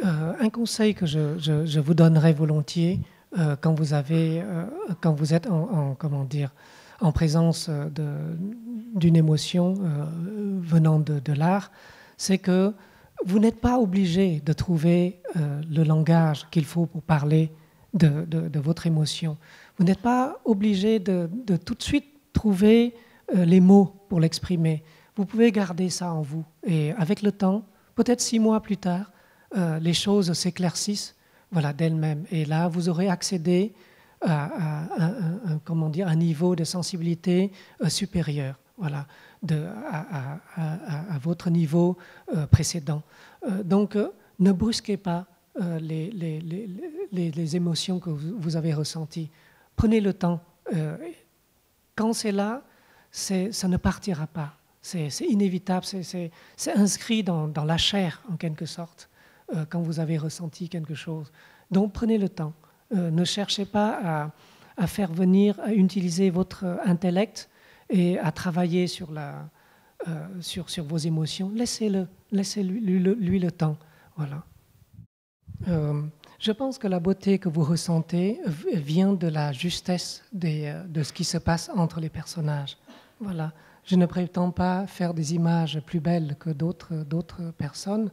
Un conseil que je vous donnerai volontiers quand vous êtes comment dire, en présence d'une émotion venant de l'art, c'est que vous n'êtes pas obligé de trouver le langage qu'il faut pour parler de votre émotion. Vous n'êtes pas obligé de tout de suite trouver les mots pour l'exprimer. Vous pouvez garder ça en vous. Et avec le temps, peut-être 6 mois plus tard, les choses s'éclaircissent, voilà, d'elles-mêmes. Et là, vous aurez accédé à un niveau de sensibilité supérieur, voilà, à votre niveau précédent. Donc, ne brusquez pas les émotions que vous avez ressenties. Prenez le temps. Quand c'est là, ça ne partira pas. C'est inévitable, c'est inscrit dans la chair, en quelque sorte, quand vous avez ressenti quelque chose. Donc, prenez le temps. Ne cherchez pas à faire venir, à utiliser votre intellect et à travailler sur vos émotions. Laissez-lui le temps. Voilà. Je pense que la beauté que vous ressentez vient de la justesse de ce qui se passe entre les personnages. Voilà. Je ne prétends pas faire des images plus belles que d'autres personnes.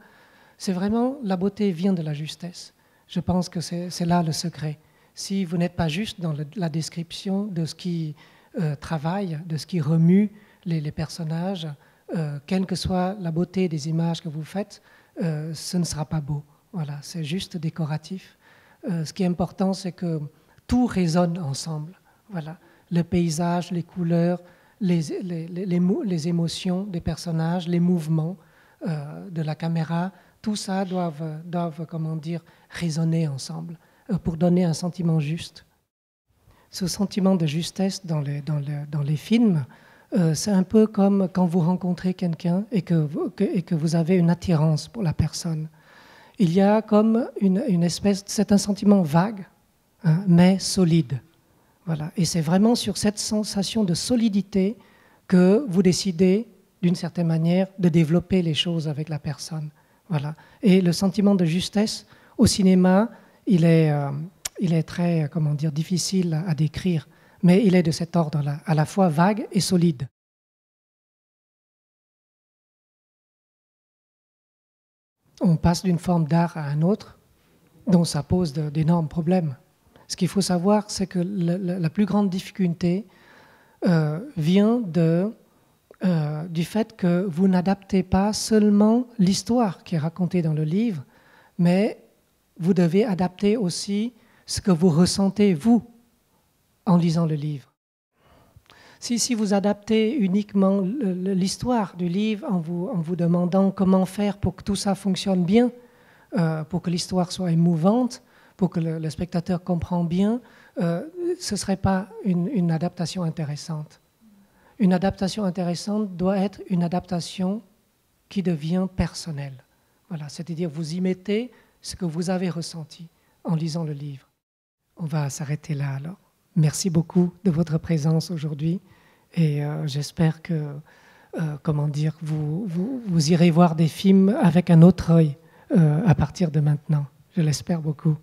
C'est vraiment, la beauté vient de la justesse. Je pense que c'est là le secret. Si vous n'êtes pas juste dans la description de ce qui travaille, de ce qui remue les personnages, quelle que soit la beauté des images que vous faites, ce ne sera pas beau. Voilà, c'est juste décoratif. Ce qui est important, c'est que tout résonne ensemble. Voilà, le paysage, les couleurs, les émotions des personnages, les mouvements de la caméra, tout ça doivent comment dire, résonner ensemble pour donner un sentiment juste. Ce sentiment de justesse dans les films, c'est un peu comme quand vous rencontrez quelqu'un et que vous avez une attirance pour la personne. Il y a comme une espèce, c'est un sentiment vague, hein, mais solide. Voilà. Et c'est vraiment sur cette sensation de solidité que vous décidez, d'une certaine manière, de développer les choses avec la personne. Voilà. Et le sentiment de justesse, au cinéma, il est très, comment dire, difficile à décrire, mais il est de cet ordre-là, à la fois vague et solide. On passe d'une forme d'art à une autre, donc ça pose d'énormes problèmes. Ce qu'il faut savoir, c'est que la plus grande difficulté vient du fait que vous n'adaptez pas seulement l'histoire qui est racontée dans le livre, mais vous devez adapter aussi ce que vous ressentez, vous, en lisant le livre. Si vous adaptez uniquement l'histoire du livre en vous demandant comment faire pour que tout ça fonctionne bien, pour que l'histoire soit émouvante, pour que le spectateur comprenne bien, ce ne serait pas une adaptation intéressante. Une adaptation intéressante doit être une adaptation qui devient personnelle. Voilà, c'est-à-dire vous y mettez ce que vous avez ressenti en lisant le livre. On va s'arrêter là alors. Merci beaucoup de votre présence aujourd'hui et j'espère que comment dire, vous irez voir des films avec un autre œil à partir de maintenant. Je l'espère beaucoup.